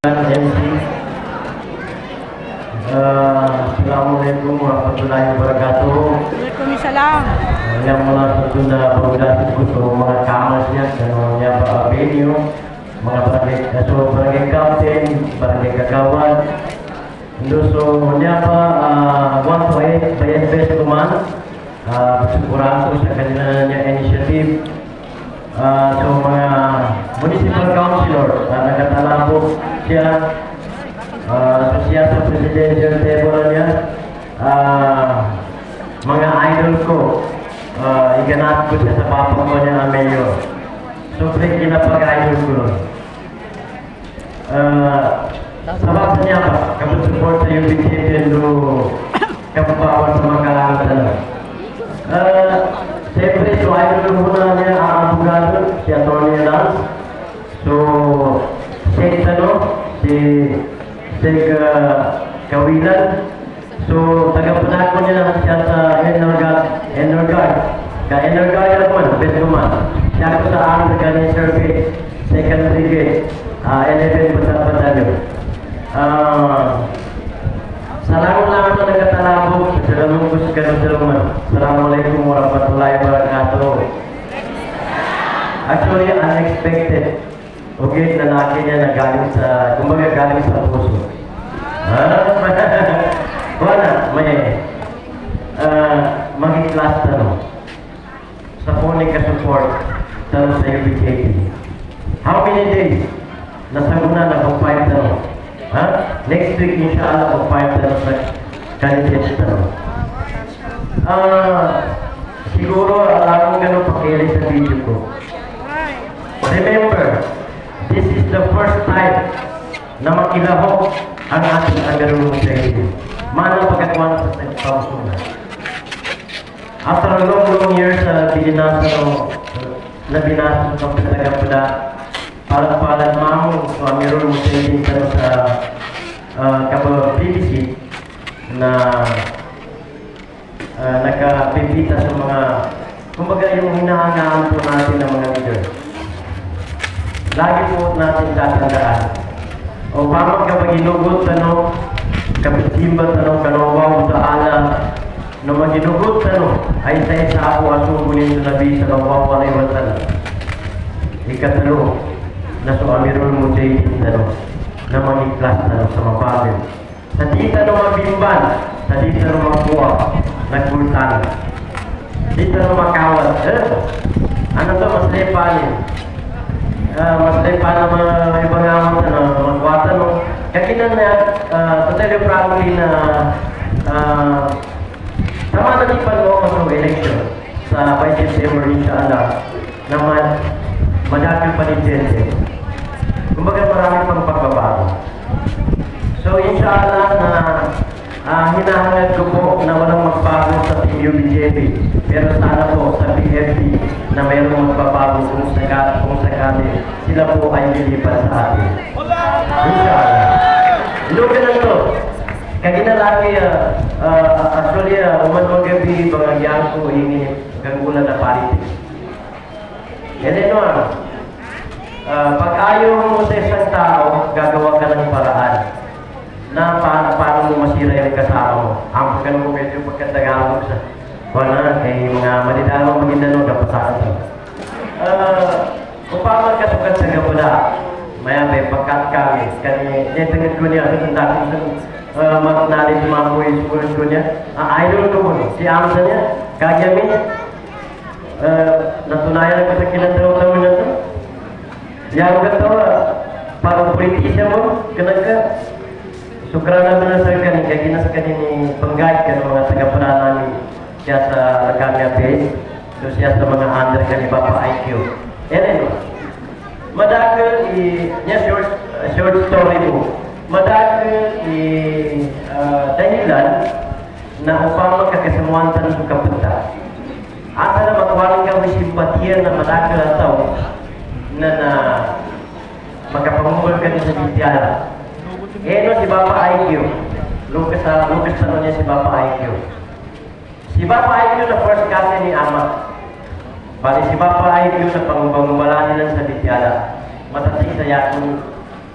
MC. Assalamualaikum warahmatullahi wabarakatuh. Waalaikumsalam. Yang melakukan progresi untuk mga kamers niya, yang venue, mga barangay captain, barangay kagawan. So, niya pa 1 to 8 by best kuman. Sigurado sa kanila niya initiative. So, mga municipal councilor, nagatalabog siya. So, siya sa presidential table niya. Mga idol ko, iganap ko siya sa papa ko niya ang mayor. So, break kinapag-idol ko. Sabab niya pa, kapag support sa UPTV do kapapawan sa mga kalangatan. Siyempre, so idol ko muna niya ang abogado, si Atty. Lance. So, si Kawilan. So, taga-panako niya lang siya sa Energard. Ka-Energard naman, best naman. Siya ko sa amin sa kanyang survey, second brigade, 11 Batalyon. Salamat lang sa nagatalabog sa Salamong Kuskan Salaman. Assalamualaikum warahmatullahi wabarakatuh. Actually, unexpected. Okay, lalaki niya na galing sa, kumbaga galing sa puso. Wala, may mag-i-class tanong. Sa phone ka support tanong sa UPKT. How many days? Nasaguna na kung 5 tanong. Next week, inshallah, kung 5 tanong sa candidates tanong. Siguro, alam kong ganun pakilig sa video ko. Remember, this is the first time na makilahok ang ating agarong sa iyo. Manang pagkatuan sa pagpapasunan. After a long years na binasa ng pinagapula, palat-palat mamo, so mayroon mo sa iyo sa kapag PBC na nakapipita sa mga, kumbaga yung hinahangaan po natin ng mga leader. Lagi po natin tatandaan. O pamag kapag inugot tanong, kapitimba tanong, kanawaw sa ala, na maginugot tanong, ay sa ako asugunin sa nabi sa kawawalay watan. Ikatalo, na so amirul mo jay tanong, na mag-i-class tanong sa mapagin. Sa di tanong mabimban, sa di tanong magbuwa, nagkultan. Di tanong makawat. Ano to, mas lepanin. Mas lepa na mga ibang amot na magwatan mo. Kakinan na, totally proudly na tama na di pa mo sa election sa 5 September, inshallah, na madakil pa ni Jensen. Kumbaga marami pang pagbabago. So, inshallah na hinahangad ko po na walang magbago sa Team UBJP. Pero sana po sa PFP na mayroong magbabago kung sakali sila po ay lilipat sa atin. Inshallah. Lugan na ito. Kagina lagi, actually, umano gabi, bangagyan ko, ingin ganggulan na politics. And then, pag ayaw mo sa isang tao, gagawa ka ng paraan na paano mo masira yung kasama mo. Ang pagkano mo medyo pagkatagalog sa wala, kay mga malidalong Maguindano, kapasakan ito. Kung paano katukan sa gabula, maya may pagkat kami, netangit ko niya, sa dati sa magnalit mga po yung sukulit ko niya. Idol ko mo, si Amsa niya, kagyamin, natunayan ko sa kinataw-taw niya ito. Yang katawa, parang politisa mo, kanag ka. Sukra naman na sa kanin, kaya ginas kanin ni panggayat ka ng mga tagapuna namin siya sa Lagamia base, so siya sa mga under ka ni Papa IQ. Anyway, madakil short story po. Madakil dahilan na upang magkakasamuan sa ng kapunta. Ata na magwaling kami simpatiya na madakil at tao na magkapangungol ka din sa Bitiala. Si Papa IQ. Lucas niya si Papa IQ. Si Papa IQ na first cousin ni Ama. Bali si Papa IQ na pangubala nila sa Bitiala. Matasig sa yakong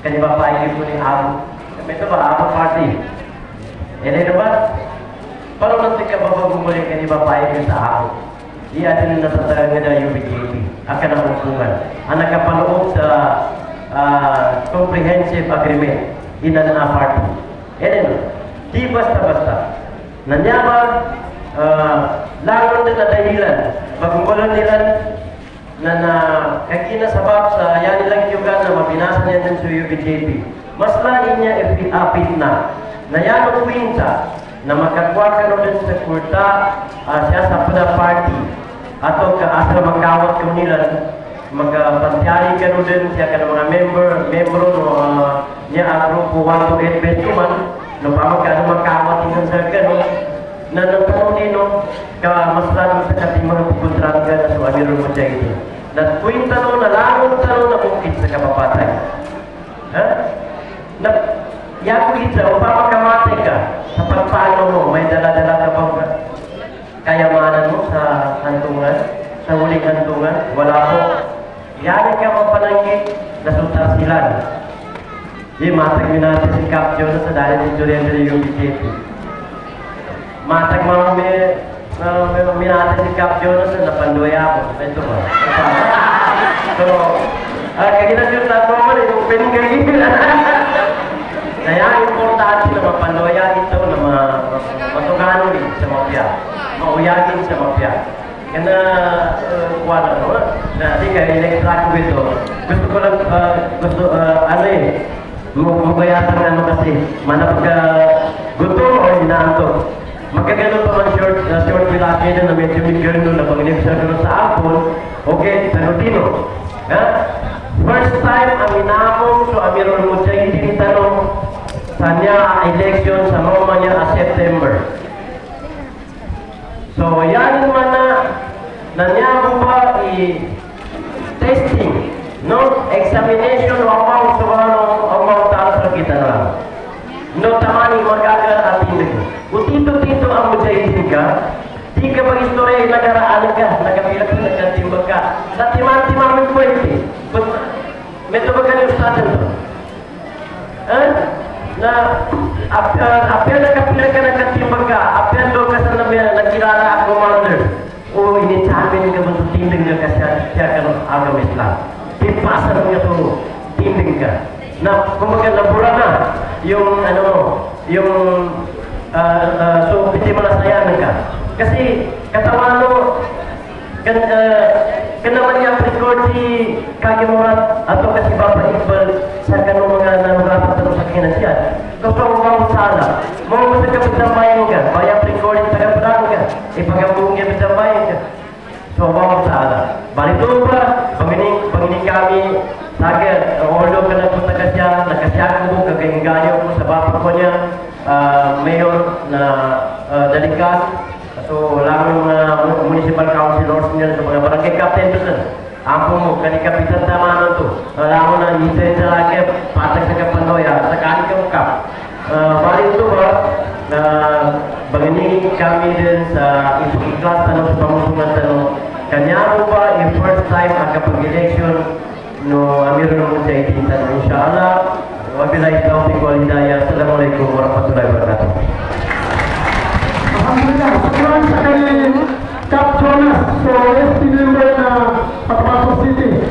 Kanina pa ay ko ni Abo. Ito ba, Abo Party? Yan naman. Paano natin ka babagumuling kanina pa ay sa Abo? Iya din na tatalaga na UBJP. Akan ang upungan. Ang nakapanood sa comprehensive agreement in an party. Yan di basta-basta. Nanyabag, lalo din na dahilan. Magumulan nila na kakinasabab sa yan nilang yugan na mabinasa niya din sa UBJP. Mas lain niya ipit na yan ang kwinta na magkakuha ka rin sa kurta siya sa pada party atau asal magkawat ko nila magpantyari ka rin siya ka ng mga membro niya ang grupo 1 to 8 betuman no pa magkawat din sa gano na nagtanong din mas lalo sa kating mga pupuntrahan ka na sa Amiro mo siya ito na tuwing tanong na lalong tanong na bukit sa kapapatay na yaku ito upang makamatay ka sa pagpano mo may dala-dala ka bang kayamanan mo sa hantungan sa huling hantungan wala po yan ka mapanangit na sultasilan matag mo natin si Cap Jonas sa dahil si Julian de UBJP matag mo minata si Cap Jonas na napandoya ako ito ba so kaginasyon na po mo yung pinigagin kaya importante na mapandoya ito na matugano rin sa mafia mauyagin sa mafia kaya wala na di ka elektra ko ito gusto ko lang mabayatan ng kasi manapag gutom o inaantok magkagano pa man short bilaki na medyo migano na pag-inipsya sa Apple okay, sa Notino first time ang inamong so Amiron mo siya hindi tanong sa niya election sa Roma niya September so yan naman na niya mo ba testing no examination o amang kita na lang. No tamani magagal at hindi. Kung tito-tito ang mujahidin ka, di ka mag-istorya nagaraan ka, nagkapilag ka, nagkatimbag ka. Sa timan-timan mo pwede. May tubagan yung statin to. Na apel nagkapilag ka, nagkatimbag ka, apel do ka sa nakilala ang commander. O initsamin ka ba sa tindig nga kasi siya ka ng agam Islam. Ipasan mo nga ito, tindig ka. Na kumbaga nabura na yung so hindi mo nasayanan ka kasi katawan mo kanaman niya record si Kagimurat atau kasi Baba Iqbal sa kanong mga nanurapat na sa kinasyan gusto mo mga sala mo sa kapitamayan ka bayang record sa kapitamayan ka ipagabong niya kapitamayan ka so mga sala balito pa pangining kami Saga, ordo ka na punta ka siya, nakasyago mo, kagahinganyo mo sa bapak ko niya, mayor na dalikat. So, lamang municipal councilors niya sa mga barangay captain doon. Ampo mo, kanikapitan tama na ito. Lamang na isa sa laki, patag sa kapanoya, sa kani ka mukap. Bali ito ba, bagani kami din sa ipag-class tanong sa pamusungan tanong, kanya mo ba yung first time ang kapag-election no Amiro na mo siya itintan insyaAllah wabillahi taufiq wal hidayah assalamualaikum warahmatullahi wabarakatuh Alhamdulillah sekarang sekali Cap Jonas so ST member na Cotabato City